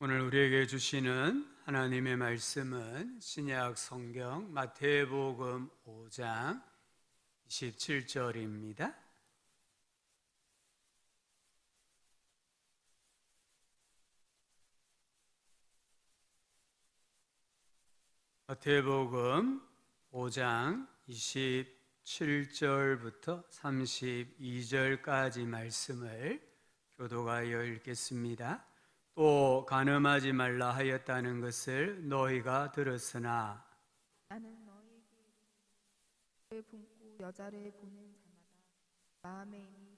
오늘 우리에게 주시는 하나님의 말씀은 신약 성경 마태복음 5장 27절입니다. 마태복음 5장 27절부터 32절까지 말씀을 교독하여 읽겠습니다. 또 간음하지 말라 하였다는 것을 너희가 들었으나 나는 너희에게 이르노니 품고 여자를 보는 자마다 마음에 이미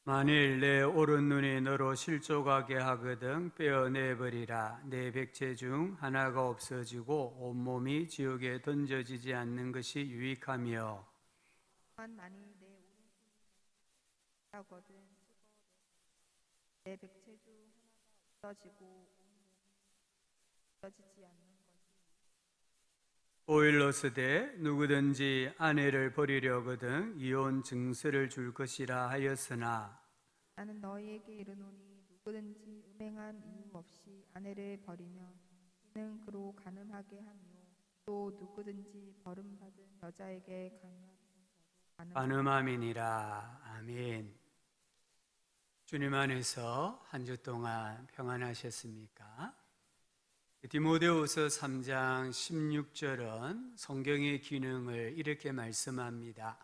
만일 내 오른 눈이 너로 실족하게 하거든 빼어내버리라. 내 백체 중 하나가 없어지고 온몸이 지옥에 던져지지 않는 것이 유익하며 만일 내 오른손이 하거든 내 백체 중 하나가 없어지고 온몸이 던져지지 않는 것이 오일러스되 누구든지 아내를 버리려거든 이혼 증서를 줄 것이라 하였으나 나는 너희에게 이르노니 누구든지 음행한 이유 없이 아내를 버리면 이는 그로 간음하게 하며 또 누구든지 버림받은 여자에게 간음함이니라. 아멘. 주님 안에서 한 주 동안 평안하셨습니까? 디모데후서 3장 16절은 성경의 기능을 이렇게 말씀합니다.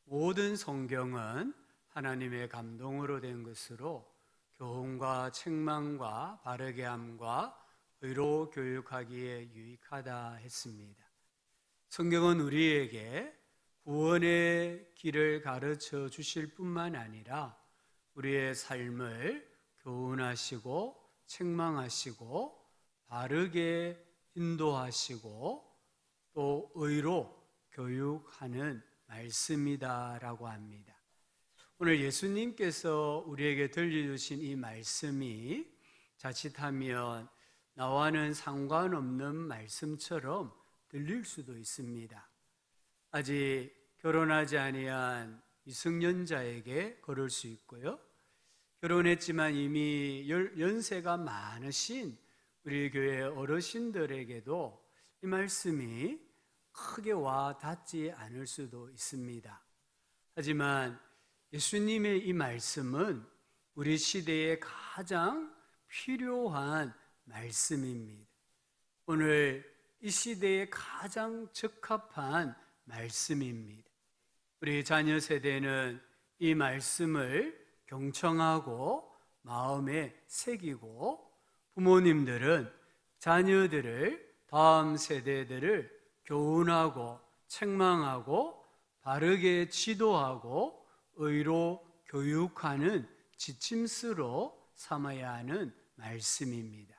모든 성경은 하나님의 감동으로 된 것으로 교훈과 책망과 바르게 함과 의로 교육하기에 유익하다 했습니다. 성경은 우리에게 구원의 길을 가르쳐 주실 뿐만 아니라 우리의 삶을 교훈하시고 책망하시고 바르게 인도하시고 또 의로 교육하는 말씀이다라고 합니다. 오늘 예수님께서 우리에게 들려주신 이 말씀이 자칫하면 나와는 상관없는 말씀처럼 들릴 수도 있습니다. 아직 결혼하지 아니한 미성년자에게 그럴 수 있고요. 결혼했지만 이미 연세가 많으신 우리 교회 어르신들에게도 이 말씀이 크게 와 닿지 않을 수도 있습니다. 하지만 예수님의 이 말씀은 우리 시대에 가장 필요한 말씀입니다. 오늘 이 시대에 가장 적합한 말씀입니다. 우리 자녀 세대는 이 말씀을 경청하고 마음에 새기고 부모님들은 자녀들을 다음 세대들을 교훈하고 책망하고 바르게 지도하고 의로 교육하는 지침서로 삼아야 하는 말씀입니다.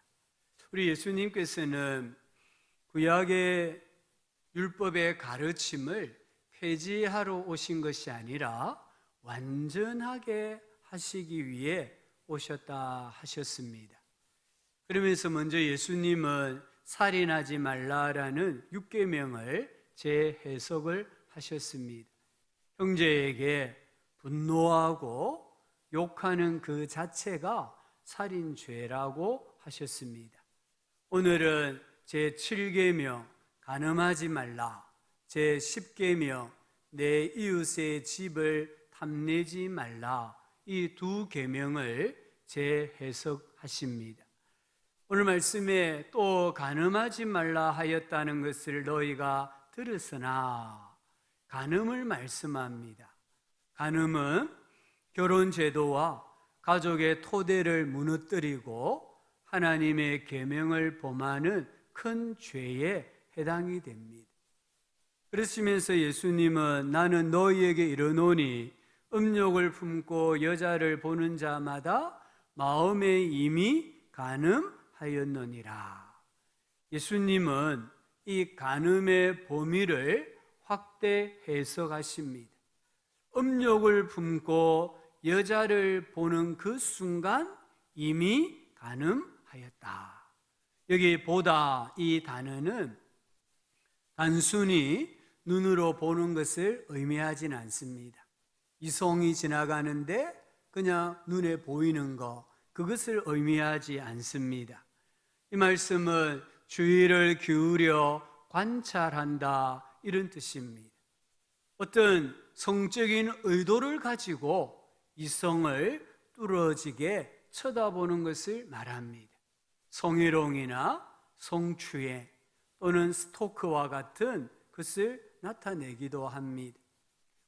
우리 예수님께서는 구약의 율법의 가르침을 폐지하러 오신 것이 아니라 완전하게 하시기 위해 오셨다 하셨습니다. 그러면서 먼저 예수님은 살인하지 말라라는 6계명을 재해석을 하셨습니다. 형제에게 분노하고 욕하는 그 자체가 살인죄라고 하셨습니다. 오늘은 제7계명 간음하지 말라, 제10계명 내 이웃의 집을 탐내지 말라, 이 두 계명을 재해석하십니다. 오늘 말씀에 또 간음하지 말라 하였다는 것을 너희가 들었으나 간음을 말씀합니다. 간음은 결혼제도와 가족의 토대를 무너뜨리고 하나님의 계명을 범하는 큰 죄에 해당이 됩니다. 그러시면서 예수님은 나는 너희에게 이르노니 음욕을 품고 여자를 보는 자마다 마음에 이미 간음하였느니라. 예수님은 이 간음의 범위를 확대 해석하십니다. 음욕을 품고 여자를 보는 그 순간 이미 간음하였다. 여기 보다 이 단어는 단순히 눈으로 보는 것을 의미하진 않습니다. 이송이 지나가는데 그냥 눈에 보이는 거, 그것을 의미하지 않습니다. 이 말씀은 주의를 기울여 관찰한다, 이런 뜻입니다. 어떤 성적인 의도를 가지고 이성을 뚫어지게 쳐다보는 것을 말합니다. 성희롱이나 성추행 또는 스토크와 같은 것을 나타내기도 합니다.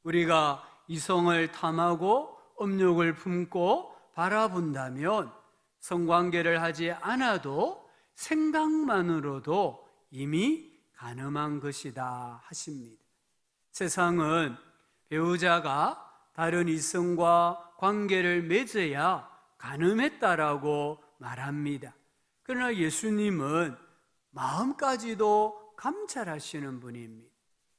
우리가 이성을 탐하고 음욕을 품고 바라본다면 성관계를 하지 않아도 생각만으로도 이미 간음한 것이다 하십니다. 세상은 배우자가 다른 이성과 관계를 맺어야 간음했다라고 말합니다. 그러나 예수님은 마음까지도 감찰하시는 분입니다.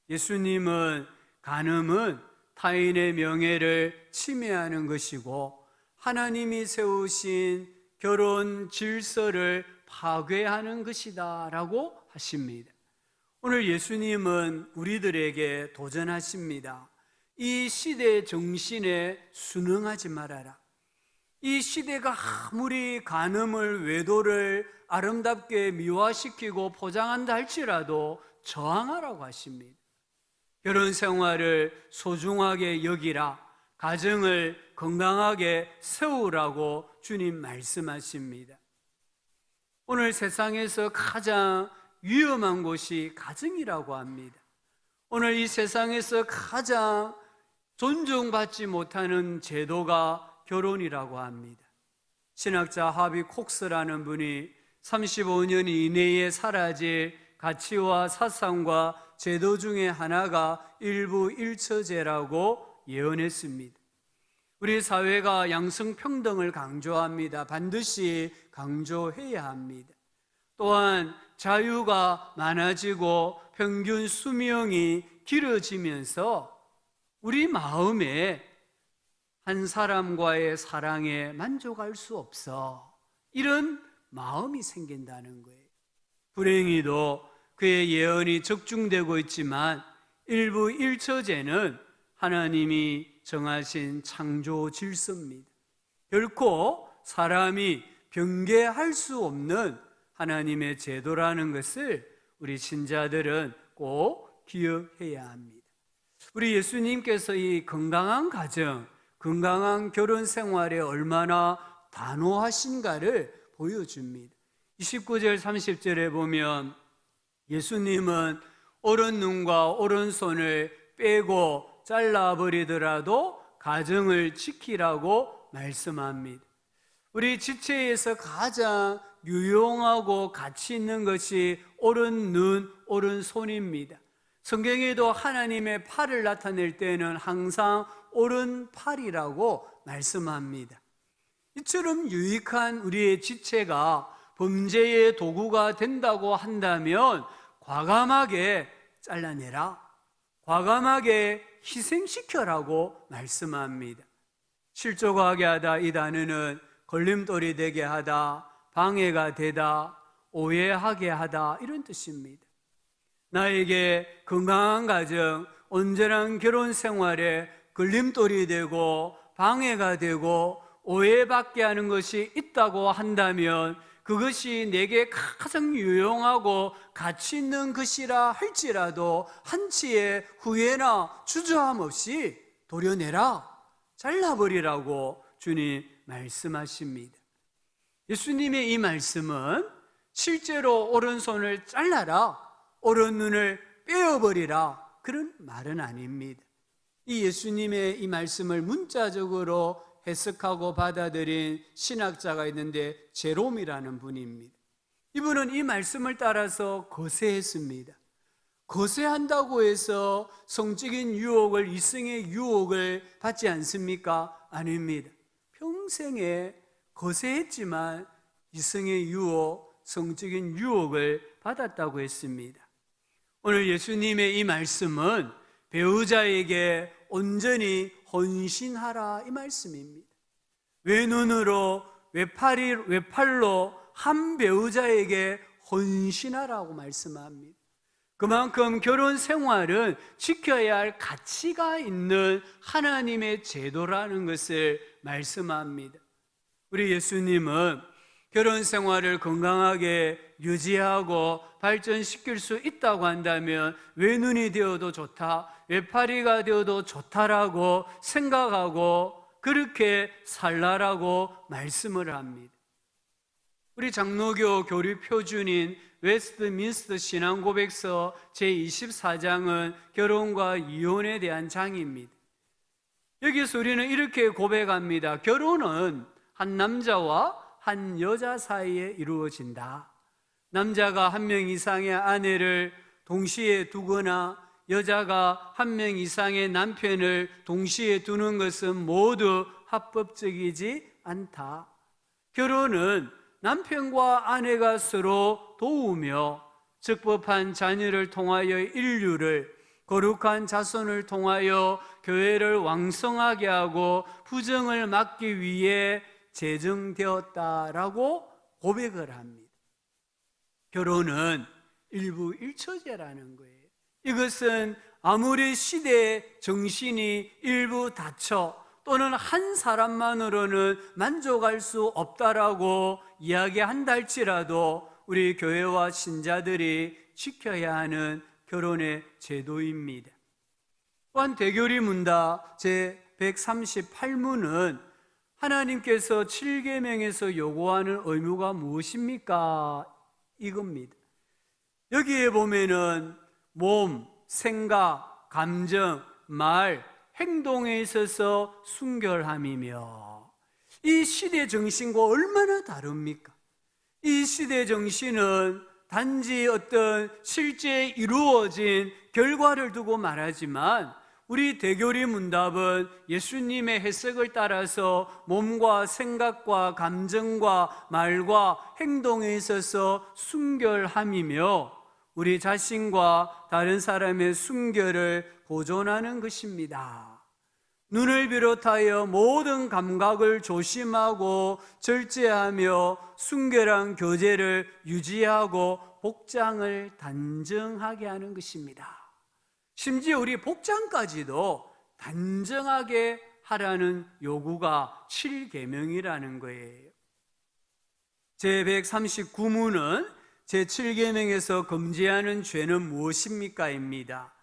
예수님은 간음은 타인의 명예를 침해하는 것이고 하나님이 세우신 결혼 질서를 파괴하는 것이다 라고 하십니다. 오늘 예수님은 우리들에게 도전하십니다. 이 시대의 정신에 순응하지 말아라. 이 시대가 아무리 간음을, 외도를 아름답게 미화시키고 포장한다 할지라도 저항하라고 하십니다. 결혼 생활을 소중하게 여기라, 가정을 건강하게 세우라고 주님 말씀하십니다. 오늘 세상에서 가장 위험한 곳이 가정이라고 합니다. 오늘 이 세상에서 가장 존중받지 못하는 제도가 결혼이라고 합니다. 신학자 하비 콕스라는 분이 35년 이내에 사라질 가치와 사상과 제도 중에 하나가 일부 일처제라고 예언했습니다. 우리 사회가 양성평등을 강조합니다. 반드시 강조해야 합니다. 또한 자유가 많아지고 평균 수명이 길어지면서 우리 마음에 한 사람과의 사랑에 만족할 수 없어, 이런 마음이 생긴다는 거예요. 불행히도 그의 예언이 적중되고 있지만 일부 일처제는 하나님이 정하신 창조 질서입니다. 결코 사람이 변개할 수 없는 하나님의 제도라는 것을 우리 신자들은 꼭 기억해야 합니다. 우리 예수님께서 이 건강한 가정, 건강한 결혼 생활에 얼마나 단호하신가를 보여줍니다. 29절 30절에 보면 예수님은 오른눈과 오른손을 빼고 잘라버리더라도 가정을 지키라고 말씀합니다. 우리 지체에서 가장 유용하고 가치 있는 것이 오른눈, 오른손입니다. 성경에도 하나님의 팔을 나타낼 때는 항상 오른팔이라고 말씀합니다. 이처럼 유익한 우리의 지체가 범죄의 도구가 된다고 한다면 과감하게 잘라내라, 과감하게 희생시켜라고 말씀합니다. 실족하게 하다, 이 단어는 걸림돌이 되게 하다, 방해가 되다, 오해하게 하다, 이런 뜻입니다. 나에게 건강한 가정, 온전한 결혼 생활에 걸림돌이 되고 방해가 되고 오해받게 하는 것이 있다고 한다면 그것이 내게 가장 유용하고 가치 있는 것이라 할지라도 한치의 후회나 주저함 없이 도려내라, 잘라버리라고 주님 말씀하십니다. 예수님의 이 말씀은 실제로 오른손을 잘라라, 오른눈을 빼어버리라, 그런 말은 아닙니다. 이 예수님의 이 말씀을 문자적으로 해석하고 받아들인 신학자가 있는데 제롬이라는 분입니다. 이분은 이 말씀을 따라서 거세했습니다. 거세한다고 해서 성적인 유혹을, 이성의 유혹을 받지 않습니까? 아닙니다. 평생에 거세했지만 이성의 유혹, 성적인 유혹을 받았다고 했습니다. 오늘 예수님의 이 말씀은 배우자에게 온전히 헌신하라, 이 말씀입니다. 외눈으로 외팔로 한 배우자에게 헌신하라고 말씀합니다. 그만큼 결혼 생활은 지켜야 할 가치가 있는 하나님의 제도라는 것을 말씀합니다. 우리 예수님은 결혼 생활을 건강하게 유지하고 발전시킬 수 있다고 한다면 외눈이 되어도 좋다, 외파리가 되어도 좋다라고 생각하고 그렇게 살라라고 말씀을 합니다. 우리 장로교 교리 표준인 웨스트민스터 신앙고백서 제24장은 결혼과 이혼에 대한 장입니다. 여기서 우리는 이렇게 고백합니다. 결혼은 한 남자와 한 여자 사이에 이루어진다. 남자가 한 명 이상의 아내를 동시에 두거나 여자가 한 명 이상의 남편을 동시에 두는 것은 모두 합법적이지 않다. 결혼은 남편과 아내가 서로 도우며 적법한 자녀를 통하여 인류를, 거룩한 자손을 통하여 교회를 왕성하게 하고 부정을 막기 위해 제정되었다라고 고백을 합니다. 결혼은 일부 일처제라는 거예요. 이것은 아무리 시대의 정신이 일부 닫혀 또는 한 사람만으로는 만족할 수 없다라고 이야기한다 할지라도 우리 교회와 신자들이 지켜야 하는 결혼의 제도입니다. 또한 대교리 문답 제138문은 하나님께서 7계명에서 요구하는 의무가 무엇입니까? 이겁니다. 여기에 보면은 몸, 생각, 감정, 말, 행동에 있어서 순결함이며, 이 시대 정신과 얼마나 다릅니까? 이 시대 정신은 단지 어떤 실제 이루어진 결과를 두고 말하지만 우리 대교리 문답은 예수님의 해석을 따라서 몸과 생각과 감정과 말과 행동에 있어서 순결함이며 우리 자신과 다른 사람의 순결을 보존하는 것입니다. 눈을 비롯하여 모든 감각을 조심하고 절제하며 순결한 교제를 유지하고 복장을 단정하게 하는 것입니다. 심지어 우리 복장까지도 단정하게 하라는 요구가 7계명이라는 거예요. 제139문은 제7계명에서 금지하는 죄는 무엇입니까? 입니다.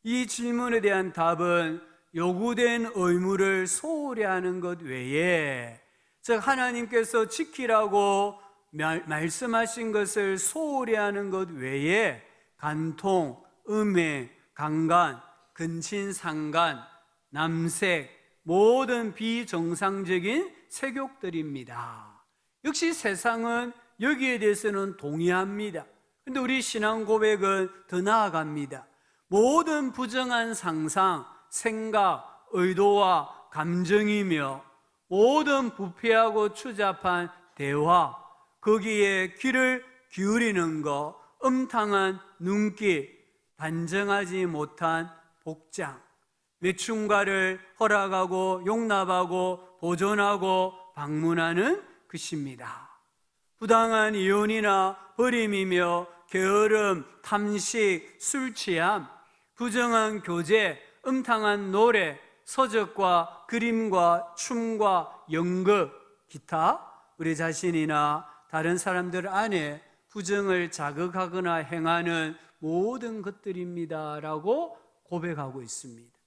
이 질문에 대한 답은 요구된 의무를 소홀히 하는 것 외에, 즉 하나님께서 지키라고 말씀하신 것을 소홀히 하는 것 외에 간통, 음행, 강간, 근친상간, 남색, 모든 비정상적인 색욕들입니다. 역시 세상은 여기에 대해서는 동의합니다. 그런데 우리 신앙 고백은 더 나아갑니다. 모든 부정한 상상, 생각, 의도와 감정이며 모든 부패하고 추잡한 대화, 거기에 귀를 기울이는 것, 음탕한 눈길, 단정하지 못한 복장, 매춘가를 허락하고 용납하고 보존하고 방문하는 것입니다. 부당한 이혼이나 버림이며 게으름, 탐식, 술 취함, 부정한 교제, 음탕한 노래, 서적과 그림과 춤과 연극, 기타 우리 자신이나 다른 사람들 안에 부정을 자극하거나 행하는 모든 것들입니다라고 고백하고 있습니다.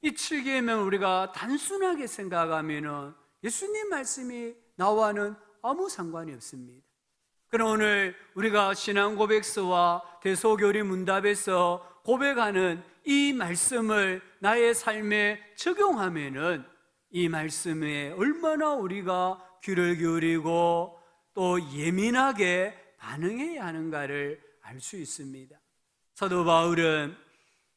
이 7계명을 우리가 단순하게 생각하면 예수님 말씀이 나와는 아무 상관이 없습니다. 그럼 오늘 우리가 신앙 고백서와 대소교리 문답에서 고백하는 이 말씀을 나의 삶에 적용하면은 이 말씀에 얼마나 우리가 귀를 기울이고 또 예민하게 반응해야 하는가를 알 수 있습니다. 사도 바울은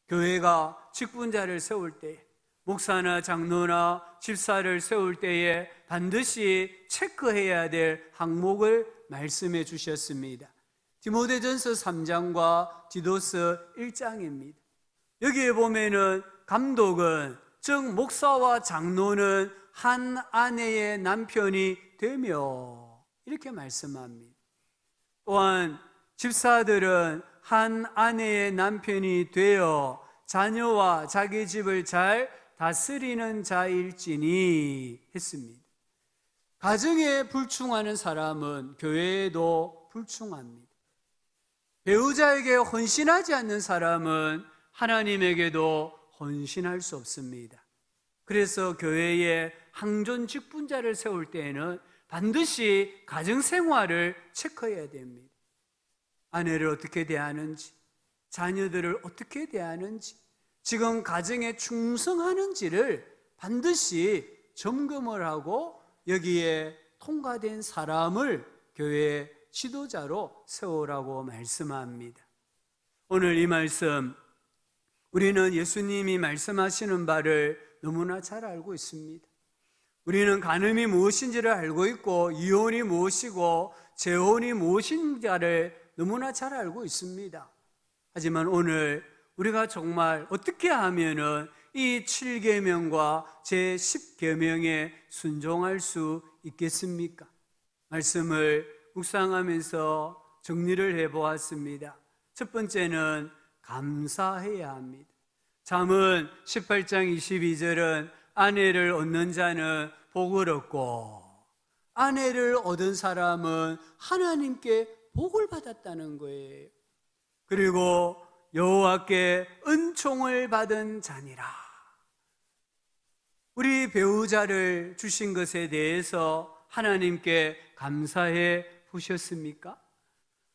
교회가 직분자를 세울 때, 목사나 장로나 집사를 세울 때에 반드시 체크해야 될 항목을 말씀해 주셨습니다. 디모데전서 3장과 디도서 1장입니다. 여기에 보면은 감독은, 즉 목사와 장로는 한 아내의 남편이 되며 이렇게 말씀합니다. 또한 집사들은 한 아내의 남편이 되어 자녀와 자기 집을 잘 다스리는 자일지니 했습니다. 가정에 불충하는 사람은 교회에도 불충합니다. 배우자에게 헌신하지 않는 사람은 하나님에게도 헌신할 수 없습니다. 그래서 교회에 항존 직분자를 세울 때에는 반드시 가정생활을 체크해야 됩니다. 아내를 어떻게 대하는지, 자녀들을 어떻게 대하는지, 지금 가정에 충성하는지를 반드시 점검을 하고 여기에 통과된 사람을 교회의 지도자로 세우라고 말씀합니다. 오늘 이 말씀, 우리는 예수님이 말씀하시는 바를 너무나 잘 알고 있습니다. 우리는 간음이 무엇인지를 알고 있고 이혼이 무엇이고 재혼이 무엇인가를 너무나 잘 알고 있습니다. 하지만 오늘 우리가 정말 어떻게 하면은 이 7계명과 제 10계명에 순종할 수 있겠습니까? 말씀을 묵상하면서 정리를 해보았습니다. 첫 번째는 감사해야 합니다. 잠언 18장 22절은 아내를 얻는 자는 복을 얻고 아내를 얻은 사람은 하나님께 복을 받았다는 거예요. 그리고 여호와께 은총을 받은 자니라. 우리 배우자를 주신 것에 대해서 하나님께 감사해 보셨습니까?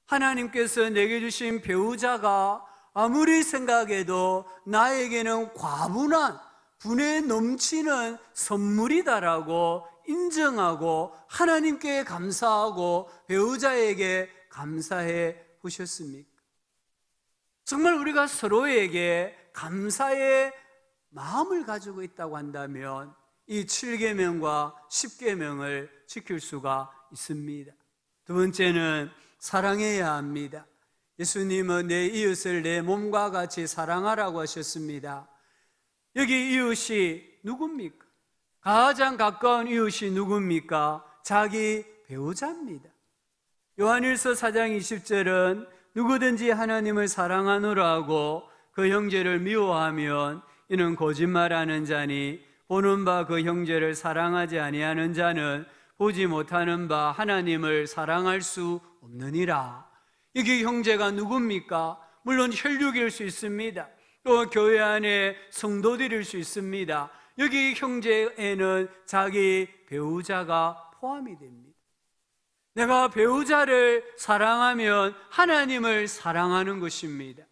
하나님께서 내게 주신 배우자가 아무리 생각해도 나에게는 과분한 분에 넘치는 선물이다라고 인정하고 하나님께 감사하고 배우자에게 감사해 보셨습니까? 정말 우리가 서로에게 감사의 마음을 가지고 있다고 한다면 이 7계명과 10계명을 지킬 수가 있습니다. 두 번째는 사랑해야 합니다. 예수님은 내 이웃을 내 몸과 같이 사랑하라고 하셨습니다. 여기 이웃이 누굽니까? 가장 가까운 이웃이 누굽니까? 자기 배우자입니다. 요한일서 4장 20절은 누구든지 하나님을 사랑하노라 하고 그 형제를 미워하면 이는 거짓말하는 자니 보는 바 그 형제를 사랑하지 아니하는 자는 보지 못하는 바 하나님을 사랑할 수 없느니라. 여기 형제가 누굽니까? 물론 혈육일 수 있습니다. 또 교회 안에 성도들일 수 있습니다. 여기 형제에는 자기 배우자가 포함이 됩니다. 내가 배우자를 사랑하면 하나님을 사랑하는 것입니다.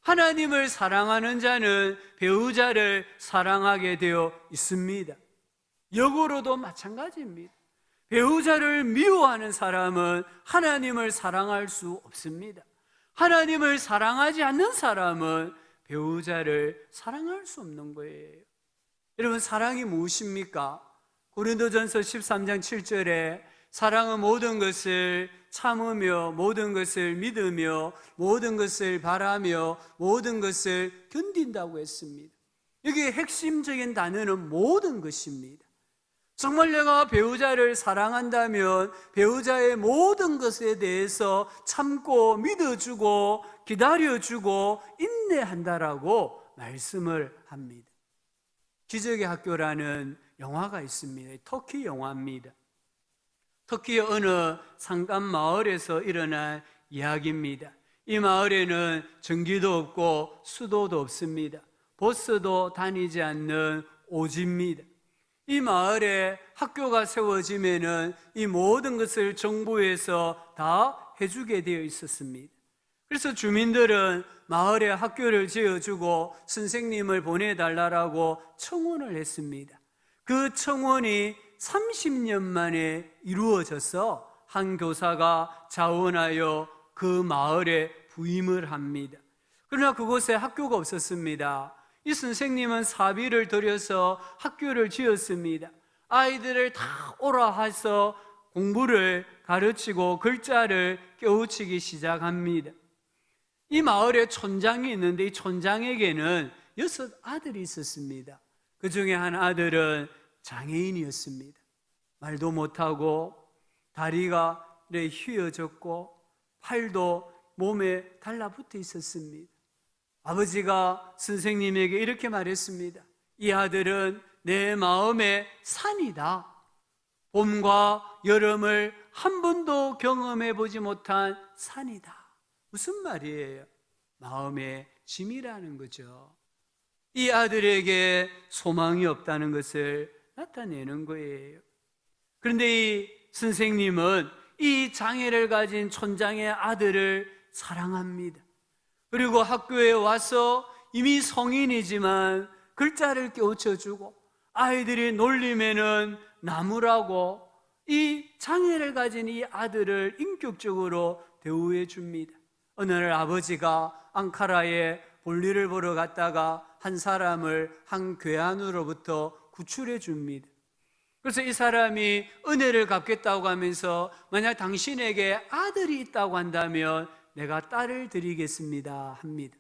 하나님을 사랑하는 자는 배우자를 사랑하게 되어 있습니다. 역으로도 마찬가지입니다. 배우자를 미워하는 사람은 하나님을 사랑할 수 없습니다. 하나님을 사랑하지 않는 사람은 배우자를 사랑할 수 없는 거예요. 여러분, 사랑이 무엇입니까? 고린도전서 13장 7절에 사랑은 모든 것을 참으며 모든 것을 믿으며 모든 것을 바라며 모든 것을 견딘다고 했습니다. 여기 핵심적인 단어는 모든 것입니다. 정말 내가 배우자를 사랑한다면 배우자의 모든 것에 대해서 참고 믿어주고 기다려주고 인내한다라고 말씀을 합니다. 기적의 학교라는 영화가 있습니다. 터키 영화입니다. 터키의 어느 산간 마을에서 일어난 이야기입니다. 이 마을에는 전기도 없고 수도도 없습니다. 버스도 다니지 않는 오지입니다. 이 마을에 학교가 세워지면은 이 모든 것을 정부에서 다 해주게 되어 있었습니다. 그래서 주민들은 마을에 학교를 지어주고 선생님을 보내달라고 청원을 했습니다. 그 청원이 30년 만에 이루어져서 한 교사가 자원하여 그 마을에 부임을 합니다. 그러나 그곳에 학교가 없었습니다. 이 선생님은 사비를 들여서 학교를 지었습니다. 아이들을 다 오라 해서 공부를 가르치고 글자를 깨우치기 시작합니다. 이 마을에 촌장이 있는데 이 촌장에게는 6 아들이 있었습니다. 그 중에 한 아들은 장애인이었습니다. 말도 못하고 다리가 휘어졌고 팔도 몸에 달라붙어 있었습니다. 아버지가 선생님에게 이렇게 말했습니다. 이 아들은 내 마음의 산이다. 봄과 여름을 한 번도 경험해 보지 못한 산이다. 무슨 말이에요? 마음의 짐이라는 거죠. 이 아들에게 소망이 없다는 것을 나타내는 거예요. 그런데 이 선생님은 이 장애를 가진 촌장의 아들을 사랑합니다. 그리고 학교에 와서 이미 성인이지만 글자를 깨우쳐주고 아이들이 놀리면은 나무라고 이 장애를 가진 이 아들을 인격적으로 대우해 줍니다. 어느 날 아버지가 앙카라에 볼일을 보러 갔다가 한 사람을 한 괴한으로부터 구출해 줍니다. 그래서 이 사람이 은혜를 갚겠다고 하면서 만약 당신에게 아들이 있다고 한다면 내가 딸을 드리겠습니다 합니다.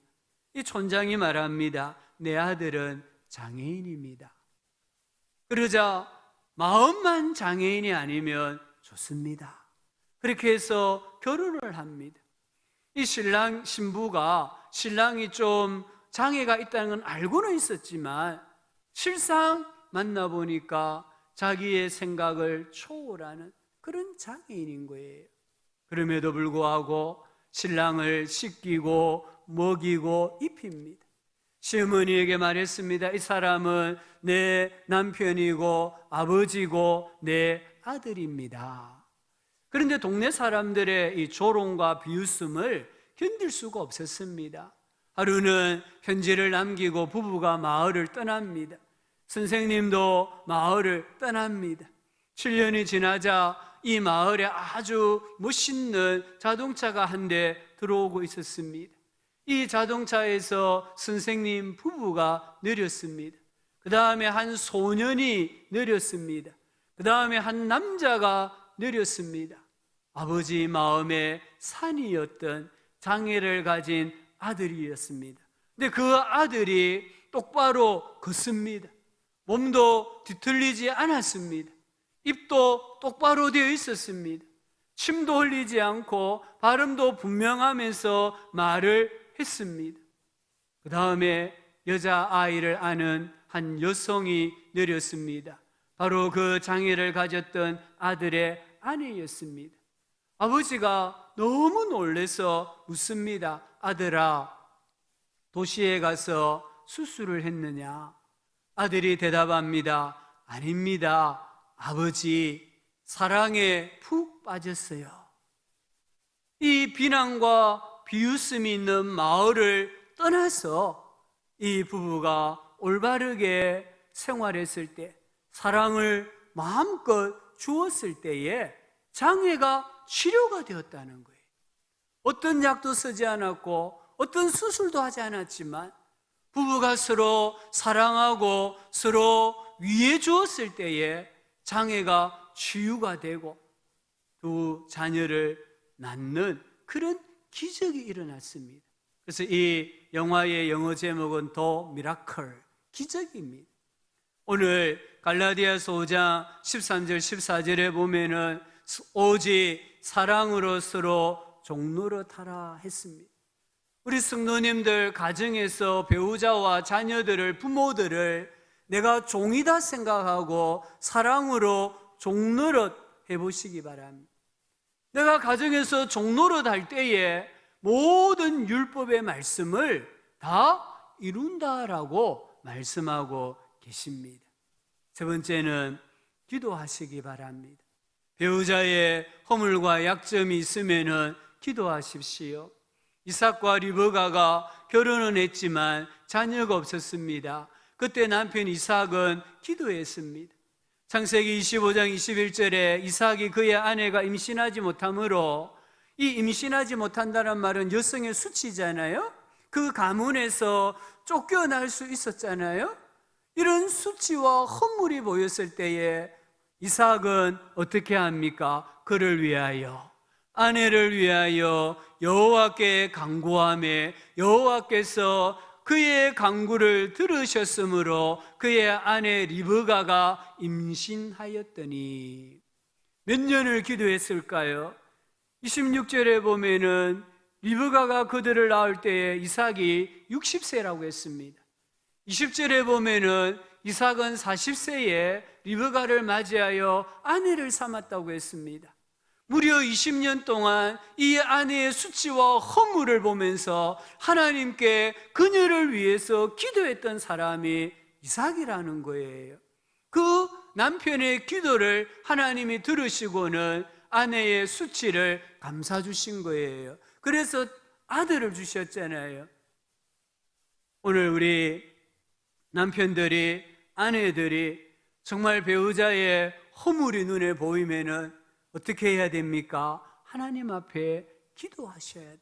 이 촌장이 말합니다. 내 아들은 장애인입니다. 그러자 마음만 장애인이 아니면 좋습니다. 그렇게 해서 결혼을 합니다. 이 신부가 신랑이 좀 장애가 있다는 건 알고는 있었지만 실상 만나보니까 자기의 생각을 초월하는 그런 장애인인 거예요. 그럼에도 불구하고 신랑을 씻기고 먹이고 입힙니다. 시어머니에게 말했습니다. 이 사람은 내 남편이고 아버지고 내 아들입니다. 그런데 동네 사람들의 이 조롱과 비웃음을 견딜 수가 없었습니다. 하루는 편지를 남기고 부부가 마을을 떠납니다. 선생님도 마을을 떠납니다. 7년이 지나자 이 마을에 아주 멋있는 자동차가 한 대 들어오고 있었습니다. 이 자동차에서 선생님 부부가 내렸습니다. 그 다음에 한 소년이 내렸습니다. 그 다음에 한 남자가 내렸습니다. 아버지 마음의 산이었던 장애를 가진 아들이었습니다. 근데 그 아들이 똑바로 걷습니다. 몸도 뒤틀리지 않았습니다. 입도 똑바로 되어 있었습니다. 침도 흘리지 않고 발음도 분명하면서 말을 했습니다. 그 다음에 여자아이를 아는 한 여성이 내렸습니다. 바로 그 장애를 가졌던 아들의 아내였습니다. 아버지가 너무 놀라서 묻습니다. 아들아, 도시에 가서 수술을 했느냐? 아들이 대답합니다. 아닙니다. 아버지, 사랑에 푹 빠졌어요. 이 비난과 비웃음이 있는 마을을 떠나서 이 부부가 올바르게 생활했을 때, 사랑을 마음껏 주었을 때에 장애가 치료가 되었다는 거예요. 어떤 약도 쓰지 않았고 어떤 수술도 하지 않았지만 부부가 서로 사랑하고 서로 위해 주었을 때에 장애가 치유가 되고 두 자녀를 낳는 그런 기적이 일어났습니다. 그래서 이 영화의 영어 제목은 더 미라클, 기적입니다. 오늘 갈라디아서 5장 13절 14절에 보면은 오직 사랑으로 서로 종노릇하라 했습니다. 우리 성도님들 가정에서 배우자와 자녀들을, 부모들을 내가 종이다 생각하고 사랑으로 종노릇 해보시기 바랍니다. 내가 가정에서 종노릇 할 때에 모든 율법의 말씀을 다 이룬다라고 말씀하고 계십니다. 세 번째는 기도하시기 바랍니다. 배우자의 허물과 약점이 있으면은 기도하십시오. 이삭과 리브가가 결혼은 했지만 자녀가 없었습니다. 그때 남편 이삭은 기도했습니다. 창세기 25장 21절에 이삭이 그의 아내가 임신하지 못하므로, 이 임신하지 못한다는 말은 여성의 수치잖아요. 그 가문에서 쫓겨날 수 있었잖아요. 이런 수치와 허물이 보였을 때에 이삭은 어떻게 합니까? 그를 위하여, 아내를 위하여 여호와께 간구하며 여호와께서 그의 간구를 들으셨으므로 그의 아내 리브가가 임신하였더니. 몇 년을 기도했을까요? 26절에 보면은 리브가가 그들을 낳을 때에 이삭이 60세라고 했습니다. 20절에 보면은 이삭은 40세에 리브가를 맞이하여 아내를 삼았다고 했습니다. 무려 20년 동안 이 아내의 수치와 허물을 보면서 하나님께 그녀를 위해서 기도했던 사람이 이삭이라는 거예요. 그 남편의 기도를 하나님이 들으시고는 아내의 수치를 감싸 주신 거예요. 그래서 아들을 주셨잖아요. 오늘 우리 남편들이, 아내들이 정말 배우자의 허물이 눈에 보이면은 어떻게 해야 됩니까? 하나님 앞에 기도하셔야 돼요.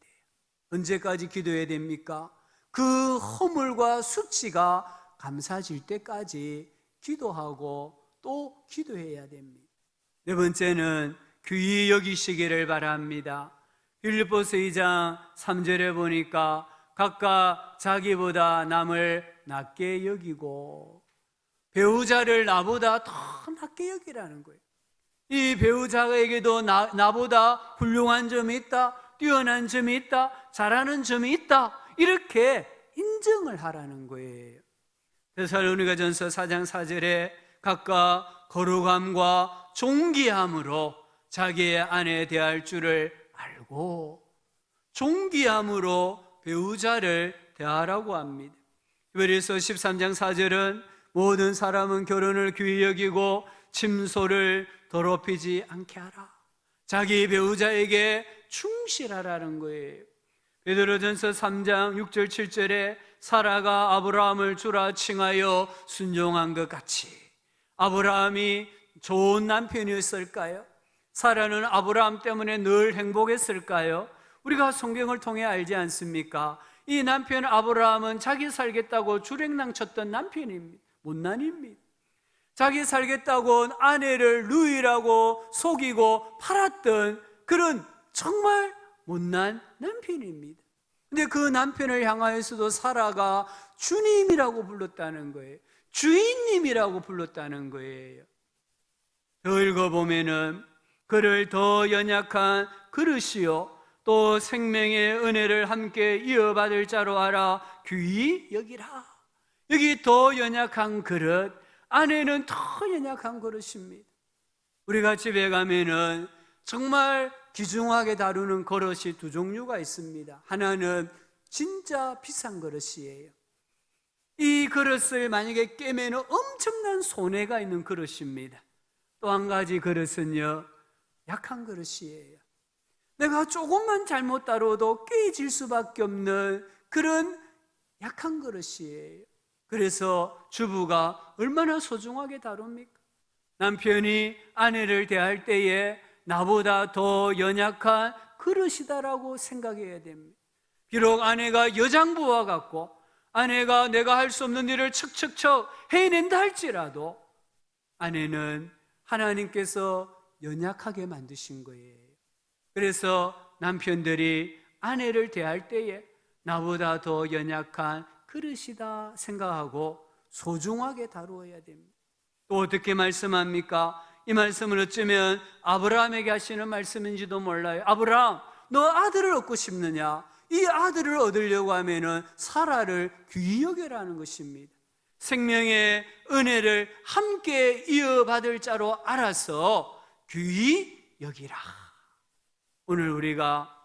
언제까지 기도해야 됩니까? 그 허물과 수치가 감사질 때까지 기도하고 또 기도해야 됩니다. 네 번째는 귀히 여기시기를 바랍니다. 빌립보서 2장 3절에 보니까 각각 자기보다 남을 낮게 여기고, 배우자를 나보다 더 낮게 여기라는 거예요. 이 배우자에게도 나보다 훌륭한 점이 있다, 뛰어난 점이 있다, 잘하는 점이 있다, 이렇게 인정을 하라는 거예요. 데살로니가전서 4장 4절에 각각 거룩함과 존귀함으로 자기의 아내에 대할 줄을 알고 존귀함으로 배우자를 대하라고 합니다. 히브리서 13장 4절은 모든 사람은 결혼을 귀히 여기고 침소를 더럽히지 않게 하라. 자기 배우자에게 충실하라는 거예요. 베드로전서 3장 6절 7절에 사라가 아브라함을 주라 칭하여 순종한 것 같이 아브라함이 좋은 남편이었을까요? 사라는 아브라함 때문에 늘 행복했을까요? 우리가 성경을 통해 알지 않습니까? 이 남편 아브라함은 자기 살겠다고 주랭랑 쳤던 남편입니다. 못난입니다. 자기 살겠다고 아내를 누이라고 속이고 팔았던 그런 정말 못난 남편입니다. 근데 그 남편을 향하여서도 사라가 주님이라고 불렀다는 거예요. 주인님이라고 불렀다는 거예요. 더 읽어보면은 그를 더 연약한 그릇이요 또 생명의 은혜를 함께 이어받을 자로 알아 귀히 여기라. 여기 더 연약한 그릇, 아내는 더 연약한 그릇입니다. 우리가 집에 가면은 정말 귀중하게 다루는 그릇이 두 종류가 있습니다. 하나는 진짜 비싼 그릇이에요. 이 그릇을 만약에 깨면 엄청난 손해가 있는 그릇입니다. 또 한 가지 그릇은요, 약한 그릇이에요. 내가 조금만 잘못 다뤄도 깨질 수밖에 없는 그런 약한 그릇이에요. 그래서 주부가 얼마나 소중하게 다룹니까? 남편이 아내를 대할 때에 나보다 더 연약한 그릇이다라고 생각해야 됩니다. 비록 아내가 여장부와 같고 아내가 내가 할 수 없는 일을 척척척 해낸다 할지라도 아내는 하나님께서 연약하게 만드신 거예요. 그래서 남편들이 아내를 대할 때에 나보다 더 연약한 그릇이다 생각하고 소중하게 다루어야 됩니다. 또 어떻게 말씀합니까? 이 말씀을 어쩌면 아브라함에게 하시는 말씀인지도 몰라요. 아브라함, 너 아들을 얻고 싶느냐? 이 아들을 얻으려고 하면은 사라를 귀히 여겨라는 것입니다. 생명의 은혜를 함께 이어받을 자로 알아서 귀히 여기라. 오늘 우리가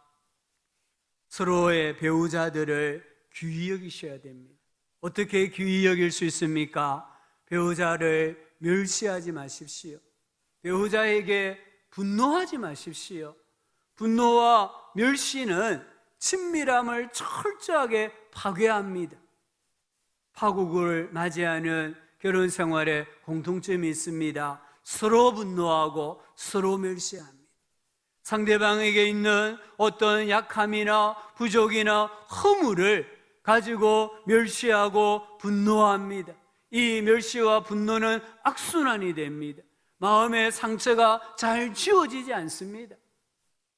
서로의 배우자들을 귀히 여기셔야 됩니다. 어떻게 귀히 여길 수 있습니까? 배우자를 멸시하지 마십시오. 배우자에게 분노하지 마십시오. 분노와 멸시는 친밀함을 철저하게 파괴합니다. 파국을 맞이하는 결혼 생활에 공통점이 있습니다. 서로 분노하고 서로 멸시합니다. 상대방에게 있는 어떤 약함이나 부족이나 허물을 가지고 멸시하고 분노합니다. 이 멸시와 분노는 악순환이 됩니다. 마음의 상처가 잘 지워지지 않습니다.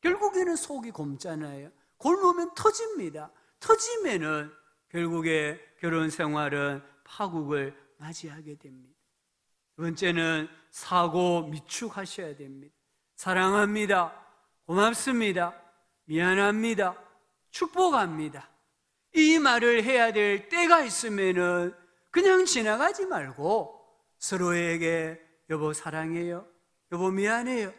결국에는 속이 곪잖아요. 곪으면 터집니다. 터지면은 결국에 결혼 생활은 파국을 맞이하게 됩니다. 두 번째는 사고 미축하셔야 됩니다. 사랑합니다. 고맙습니다. 미안합니다. 축복합니다. 이 말을 해야 될 때가 있으면은 그냥 지나가지 말고 서로에게 여보 사랑해요, 여보 미안해요,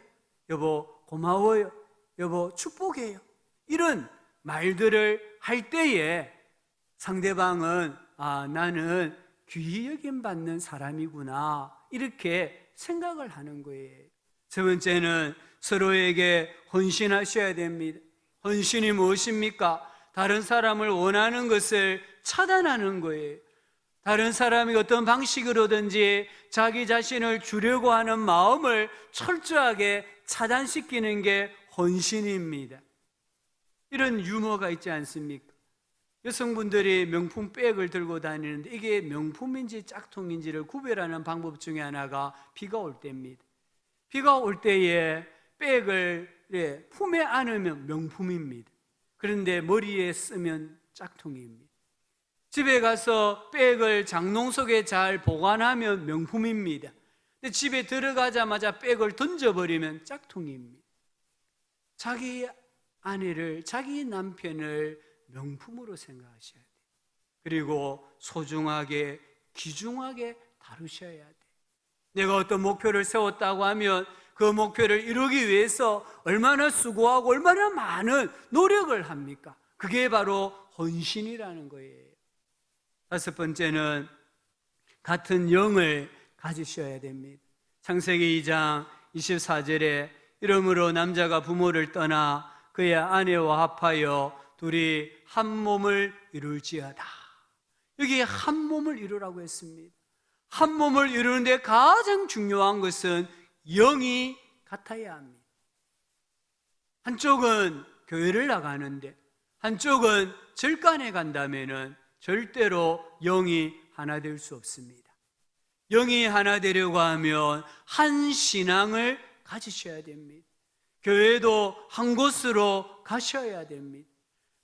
여보 고마워요, 여보 축복해요, 이런 말들을 할 때에 상대방은 나는 귀히 여김받는 사람이구나 이렇게 생각을 하는 거예요. 세 번째는 서로에게 헌신하셔야 됩니다. 헌신이 무엇입니까? 다른 사람을 원하는 것을 차단하는 거예요. 다른 사람이 어떤 방식으로든지 자기 자신을 주려고 하는 마음을 철저하게 차단시키는 게 헌신입니다. 이런 유머가 있지 않습니까? 여성분들이 명품 백을 들고 다니는데 이게 명품인지 짝퉁인지를 구별하는 방법 중에 하나가 비가 올 때입니다. 비가 올 때에 백을 품에 안으면 명품입니다. 그런데 머리에 쓰면 짝퉁입니다. 집에 가서 백을 장롱 속에 잘 보관하면 명품입니다. 근데 집에 들어가자마자 백을 던져버리면 짝퉁입니다. 자기 아내를, 자기 남편을 명품으로 생각하셔야 돼요. 그리고 소중하게, 귀중하게 다루셔야 돼요. 내가 어떤 목표를 세웠다고 하면 그 목표를 이루기 위해서 얼마나 수고하고 얼마나 많은 노력을 합니까? 그게 바로 헌신이라는 거예요. 다섯 번째는 같은 영을 가지셔야 됩니다. 창세기 2장 24절에 이러므로 남자가 부모를 떠나 그의 아내와 합하여 둘이 한 몸을 이룰지어다. 여기 한 몸을 이루라고 했습니다. 한 몸을 이루는데 가장 중요한 것은 영이 같아야 합니다. 한쪽은 교회를 나가는데 한쪽은 절간에 간다면은 절대로 영이 하나 될 수 없습니다. 영이 하나 되려고 하면 한 신앙을 가지셔야 됩니다. 교회도 한 곳으로 가셔야 됩니다.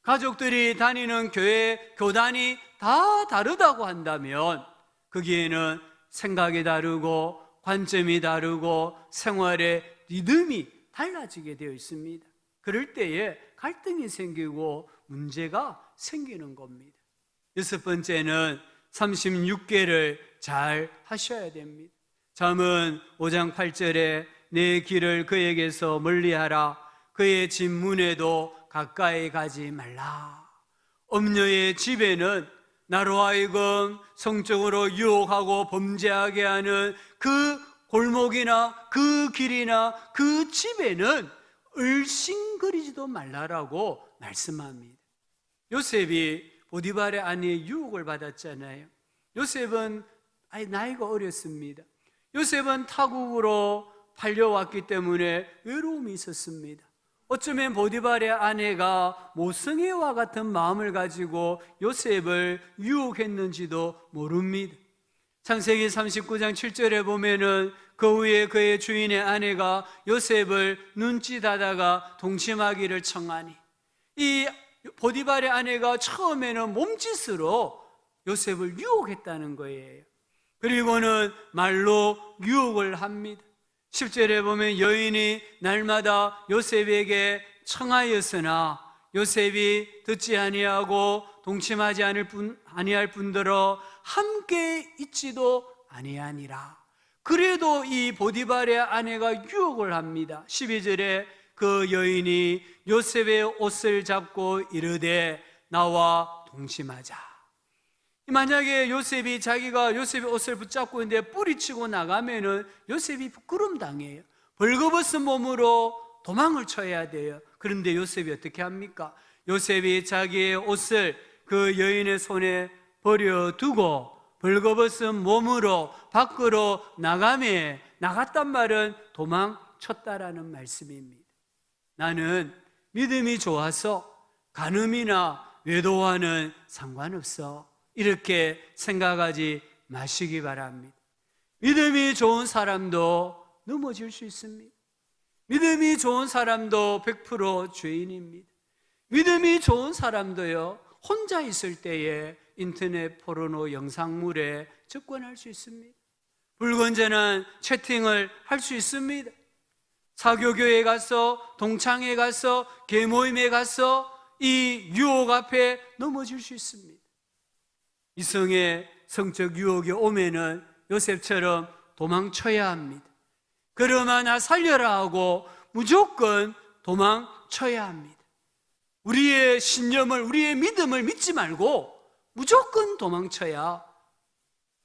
가족들이 다니는 교회, 교단이 다 다르다고 한다면 거기에는 생각이 다르고 관점이 다르고 생활의 리듬이 달라지게 되어 있습니다. 그럴 때에 갈등이 생기고 문제가 생기는 겁니다. 여섯 번째는 36계를 잘 하셔야 됩니다. 잠언 5장 8절에 내 길을 그에게서 멀리하라 그의 집 문에도 가까이 가지 말라. 엄녀의 집에는 나로 하여금 성적으로 유혹하고 범죄하게 하는 그 골목이나 그 길이나 그 집에는 얼씬거리지도 말라라고 말씀합니다. 요셉이 보디발의 아내의 유혹을 받았잖아요. 요셉은 나이가 어렸습니다. 요셉은 타국으로 팔려왔기 때문에 외로움이 있었습니다. 어쩌면 보디발의 아내가 모성애와 같은 마음을 가지고 요셉을 유혹했는지도 모릅니다. 창세기 39장 7절에 보면은 그 후에 그의 주인의 아내가 요셉을 눈짓하다가 동침하기를 청하니, 이 보디발의 아내가 처음에는 몸짓으로 요셉을 유혹했다는 거예요. 그리고는 말로 유혹을 합니다. 10절에 보면 여인이 날마다 요셉에게 청하였으나 요셉이 듣지 아니하고 동침하지 아니할 뿐더러 함께 있지도 아니하니라. 그래도 이 보디발의 아내가 유혹을 합니다. 12절에 그 여인이 요셉의 옷을 잡고 이르되 나와 동침하자. 만약에 요셉이 자기가 요셉의 옷을 붙잡고 있는데 뿌리치고 나가면은 요셉이 부끄럼 당해요. 벌거벗은 몸으로 도망을 쳐야 돼요. 그런데 요셉이 어떻게 합니까? 요셉이 자기의 옷을 그 여인의 손에 버려두고 벌거벗은 몸으로 밖으로 나갔단 말은 도망쳤다라는 말씀입니다. 나는 믿음이 좋아서 간음이나 외도와는 상관없어, 이렇게 생각하지 마시기 바랍니다. 믿음이 좋은 사람도 넘어질 수 있습니다. 믿음이 좋은 사람도 100% 죄인입니다. 믿음이 좋은 사람도요, 혼자 있을 때에 인터넷 포르노 영상물에 접근할 수 있습니다. 불건전한 채팅을 할 수 있습니다. 사교교에 가서, 동창회 가서, 계모임에 가서 이 유혹 앞에 넘어질 수 있습니다. 이성의 성적 유혹이 오면은 요셉처럼 도망쳐야 합니다. 그러나 살려라 하고 무조건 도망쳐야 합니다. 우리의 신념을, 우리의 믿음을 믿지 말고 무조건 도망쳐야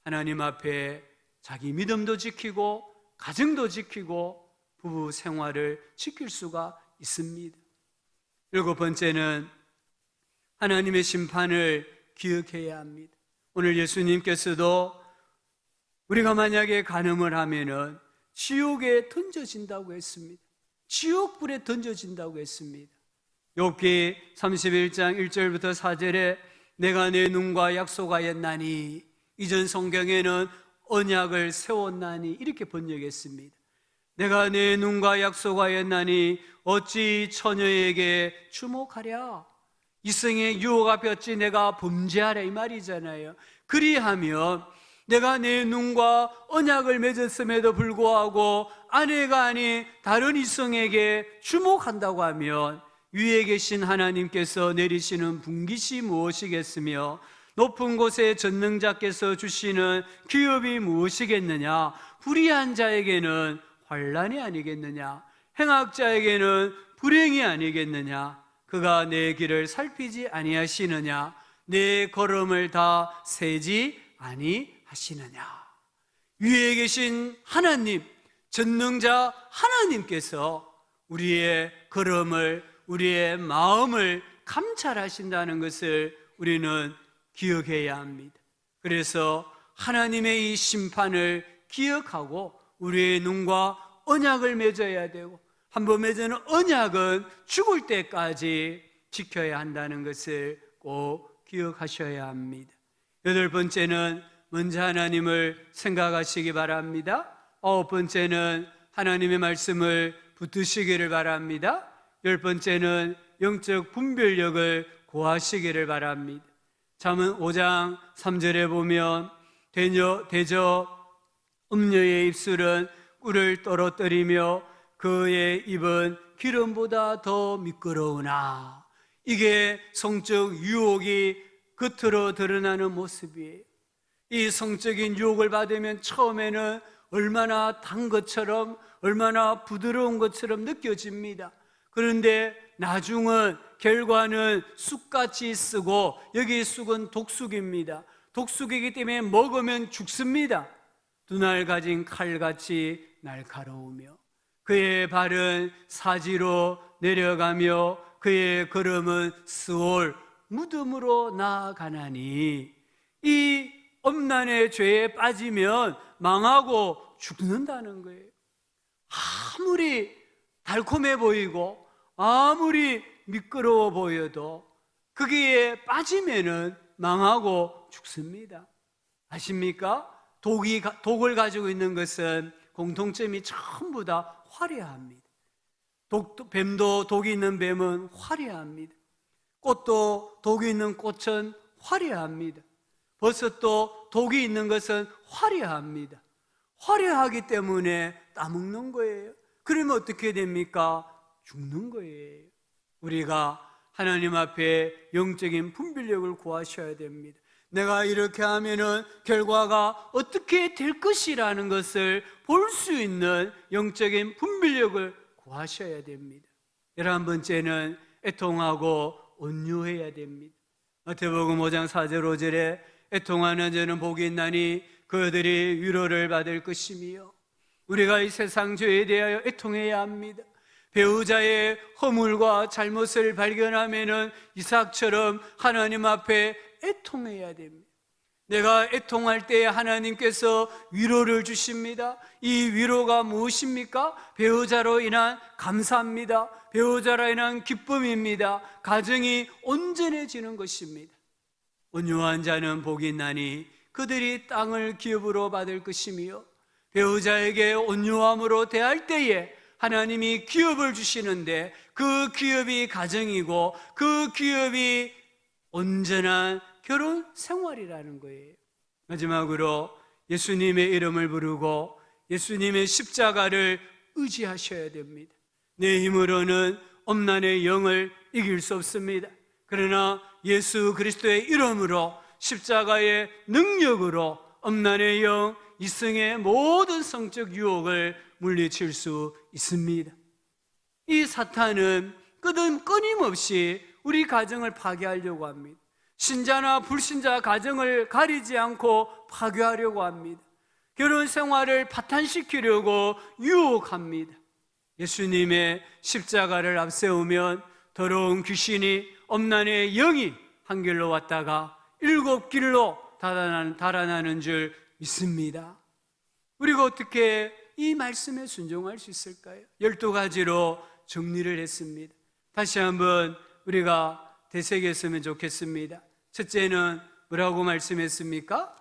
하나님 앞에 자기 믿음도 지키고 가정도 지키고 부부 생활을 지킬 수가 있습니다. 7번째는 하나님의 심판을 기억해야 합니다. 오늘 예수님께서도 우리가 만약에 간음을 하면은 지옥에 던져진다고 했습니다. 지옥불에 던져진다고 했습니다. 욥기 31장 1절부터 4절에 내가 내 눈과 약속하였나니, 이전 성경에는 언약을 세웠나니 이렇게 번역했습니다. 내가 내 눈과 약속하였나니 어찌 처녀에게 주목하랴. 이성의 유혹 앞에 어찌 내가 범죄하랴, 이 말이잖아요. 그리하면 내가 내 눈과 언약을 맺었음에도 불구하고 아내가 아닌 다른 이성에게 주목한다고 하면 위에 계신 하나님께서 내리시는 분깃이 무엇이겠으며 높은 곳에 전능자께서 주시는 기업이 무엇이겠느냐. 불의한 자에게는 환난이 아니겠느냐, 행악자에게는 불행이 아니겠느냐. 그가 내 길을 살피지 아니하시느냐, 내 걸음을 다 세지 아니하시느냐. 위에 계신 하나님, 전능자 하나님께서 우리의 걸음을, 우리의 마음을 감찰하신다는 것을 우리는 기억해야 합니다. 그래서 하나님의 이 심판을 기억하고 우리의 눈과 언약을 맺어야 되고, 한번 맺은 언약은 죽을 때까지 지켜야 한다는 것을 꼭 기억하셔야 합니다. 8번째는 먼저 하나님을 생각하시기 바랍니다. 9번째는 하나님의 말씀을 붙드시기를 바랍니다. 10번째는 영적 분별력을 고하시기를 바랍니다. 잠언 5장 3절에 보면 대저 음녀의 입술은 꿀을 떨어뜨리며 그의 입은 기름보다 더 미끄러우나. 이게 성적 유혹이 겉으로 드러나는 모습이에요. 이 성적인 유혹을 받으면 처음에는 얼마나 단 것처럼, 얼마나 부드러운 것처럼 느껴집니다. 그런데 나중은 결과는 쑥같이 쓰고, 여기 쑥은 독쑥입니다. 독쑥이기 때문에 먹으면 죽습니다. 두 날 가진 칼같이 날카로우며 그의 발은 사지로 내려가며 그의 걸음은 스올 무덤으로 나아가나니. 이 엄난의 죄에 빠지면 망하고 죽는다는 거예요. 아무리 달콤해 보이고 아무리 미끄러워 보여도 거기에 빠지면은 망하고 죽습니다. 아십니까? 독을 가지고 있는 것은 공통점이 전부 다 화려합니다. 뱀도 독이 있는 뱀은 화려합니다. 꽃도 독이 있는 꽃은 화려합니다. 버섯도 독이 있는 것은 화려합니다. 화려하기 때문에 따먹는 거예요. 그러면 어떻게 됩니까? 죽는 거예요. 우리가 하나님 앞에 영적인 분별력을 구하셔야 됩니다. 내가 이렇게 하면은 결과가 어떻게 될 것이라는 것을 볼 수 있는 영적인 분별력을 구하셔야 됩니다. 11번째는 애통하고 온유해야 됩니다. 마태복음 5장 4절 5절에 애통하는 자는 복이 있나니 그들이 위로를 받을 것이며. 우리가 이 세상 죄에 대하여 애통해야 합니다. 배우자의 허물과 잘못을 발견하면은 이삭처럼 하나님 앞에 애통해야 됩니다. 내가 애통할 때 하나님께서 위로를 주십니다. 이 위로가 무엇입니까? 배우자로 인한 감사입니다. 배우자로 인한 기쁨입니다. 가정이 온전해지는 것입니다. 온유한 자는 복이 있나니 그들이 땅을 기업으로 받을 것이며. 배우자에게 온유함으로 대할 때에 하나님이 기업을 주시는데 그 기업이 가정이고 그 기업이 온전한 결혼 생활이라는 거예요. 마지막으로 예수님의 이름을 부르고 예수님의 십자가를 의지하셔야 됩니다. 내 힘으로는 엄난의 영을 이길 수 없습니다. 그러나 예수 그리스도의 이름으로 십자가의 능력으로 엄난의 영 이성의 모든 성적 유혹을 물리칠 수 있습니다. 이 사탄은 끊임없이 우리 가정을 파괴하려고 합니다. 신자나 불신자 가정을 가리지 않고 파괴하려고 합니다. 결혼 생활을 파탄시키려고 유혹합니다. 예수님의 십자가를 앞세우면 더러운 귀신이 엄난의 영이 한 길로 왔다가 7길로 달아나는 줄 믿습니다. 우리가 어떻게 이 말씀에 순종할 수 있을까요? 12가지로 정리를 했습니다. 다시 한번 우리가 되새겼으면 좋겠습니다. 첫째는 뭐라고 말씀했습니까?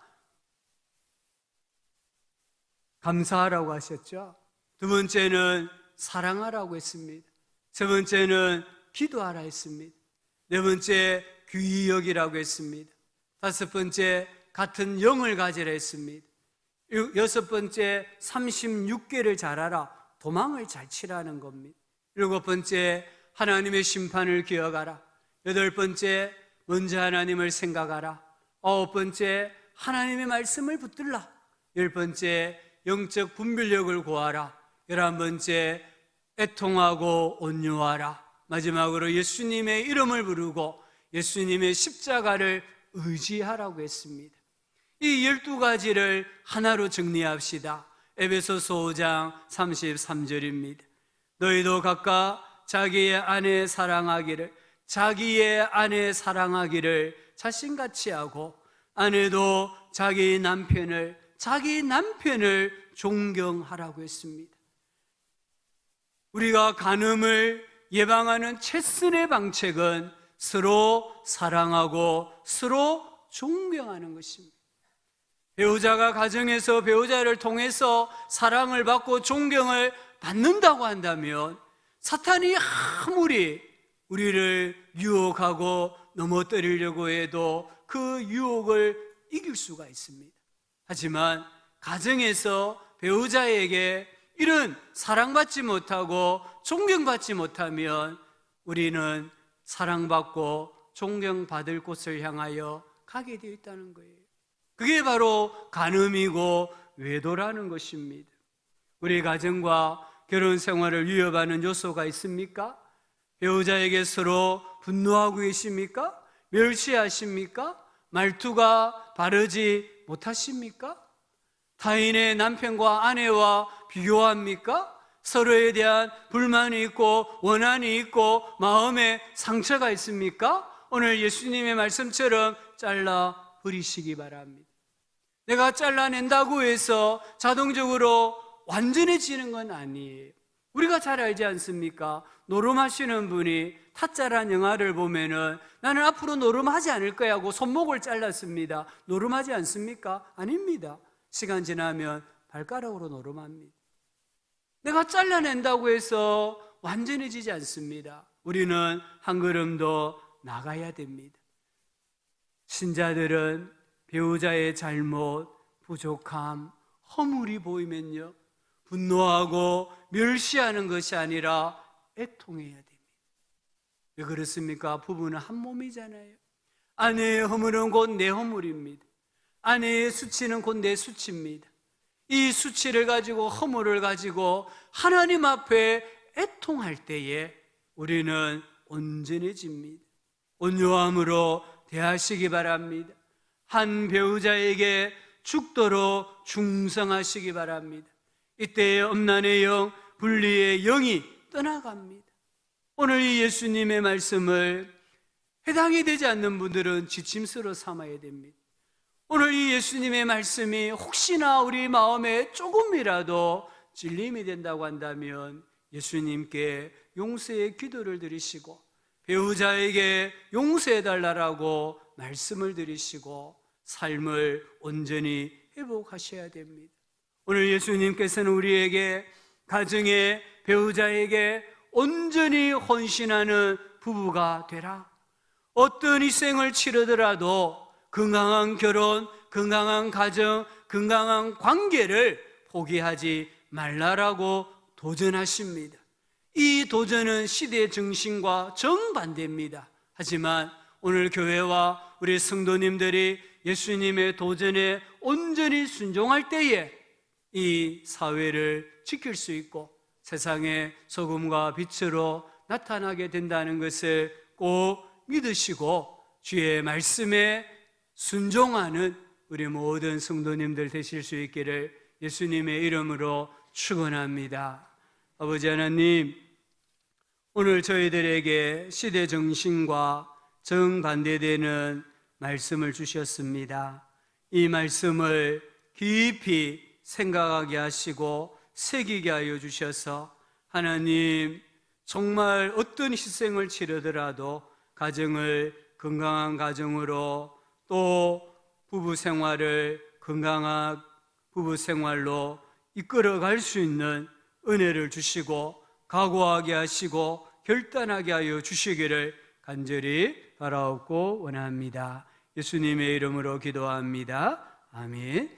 감사하라고 하셨죠. 두 번째는 사랑하라고 했습니다. 세 번째는 기도하라 했습니다. 네 번째 귀히 여기라고 했습니다. 다섯 번째 같은 영을 가지라 했습니다. 여섯 번째 36개를 잘 알아 도망을 잘 치라는 겁니다. 일곱 번째 하나님의 심판을 기억하라. 여덟 번째 먼저 하나님을 생각하라. 아홉 번째 하나님의 말씀을 붙들라. 열 번째 영적 분별력을 구하라. 11번째 애통하고 온유하라. 마지막으로 예수님의 이름을 부르고 예수님의 십자가를 의지하라고 했습니다. 이 12가지를 하나로 정리합시다. 에베소서 5장 33절입니다. 너희도 각각 자기의 아내 사랑하기를 자신같이 하고 아내도 자기 남편을 존경하라고 했습니다. 우리가 간음을 예방하는 최선의 방책은 서로 사랑하고 서로 존경하는 것입니다. 배우자가 가정에서 배우자를 통해서 사랑을 받고 존경을 받는다고 한다면 사탄이 아무리 우리를 유혹하고 넘어뜨리려고 해도 그 유혹을 이길 수가 있습니다. 하지만 가정에서 배우자에게 이런 사랑받지 못하고 존경받지 못하면 우리는 사랑받고 존경받을 곳을 향하여 가게 되어 있다는 거예요. 그게 바로 간음이고 외도라는 것입니다. 우리 가정과 결혼 생활을 위협하는 요소가 있습니까? 배우자에게 서로 분노하고 계십니까? 멸시하십니까? 말투가 바르지 못하십니까? 타인의 남편과 아내와 비교합니까? 서로에 대한 불만이 있고 원한이 있고 마음에 상처가 있습니까? 오늘 예수님의 말씀처럼 잘라 버리시기 바랍니다. 내가 잘라낸다고 해서 자동적으로 완전해지는 건 아니에요. 우리가 잘 알지 않습니까? 노름하시는 분이 타짜란 영화를 보면은 나는 앞으로 노름하지 않을 거야 하고 손목을 잘랐습니다. 노름하지 않습니까? 아닙니다. 시간 지나면 발가락으로 노름합니다. 내가 잘라낸다고 해서 완전해지지 않습니다. 우리는 한 걸음 더 나가야 됩니다. 신자들은 배우자의 잘못, 부족함, 허물이 보이면요 분노하고 멸시하는 것이 아니라 애통해야 됩니다. 왜 그렇습니까? 부부는 한 몸이잖아요. 아내의 허물은 곧 내 허물입니다. 아내의 수치는 곧 내 수치입니다. 이 수치를 가지고 허물을 가지고 하나님 앞에 애통할 때에 우리는 온전해집니다. 온유함으로 대하시기 바랍니다. 한 배우자에게 죽도록 충성하시기 바랍니다. 이때에 엄난의 영, 분리의 영이 떠나갑니다. 오늘 이 예수님의 말씀을 해당이 되지 않는 분들은 지침서로 삼아야 됩니다. 오늘 이 예수님의 말씀이 혹시나 우리 마음에 조금이라도찔림이 된다고 한다면 예수님께 용서의 기도를 드리시고 배우자에게 용서해달라고 말씀을 드리시고 삶을 온전히 회복하셔야 됩니다. 오늘 예수님께서는 우리에게 가정에 배우자에게 온전히 헌신하는 부부가 되라. 어떤 희생을 치르더라도 건강한 결혼, 건강한 가정, 건강한 관계를 포기하지 말라라고 도전하십니다. 이 도전은 시대의 정신과 정반대입니다. 하지만 오늘 교회와 우리 성도님들이 예수님의 도전에 온전히 순종할 때에 이 사회를 지킬 수 있고 세상의 소금과 빛으로 나타나게 된다는 것을 꼭 믿으시고 주의 말씀에 순종하는 우리 모든 성도님들 되실 수 있기를 예수님의 이름으로 축원합니다. 아버지 하나님, 오늘 저희들에게 시대 정신과 정반대되는 말씀을 주셨습니다. 이 말씀을 깊이 생각하게 하시고 새기게 하여 주셔서 하나님, 정말 어떤 희생을 치르더라도 가정을 건강한 가정으로 또 부부 생활을 건강한 부부 생활로 이끌어갈 수 있는 은혜를 주시고 각오하게 하시고 결단하게 하여 주시기를 간절히 바라옵고 원합니다. 예수님의 이름으로 기도합니다. 아멘.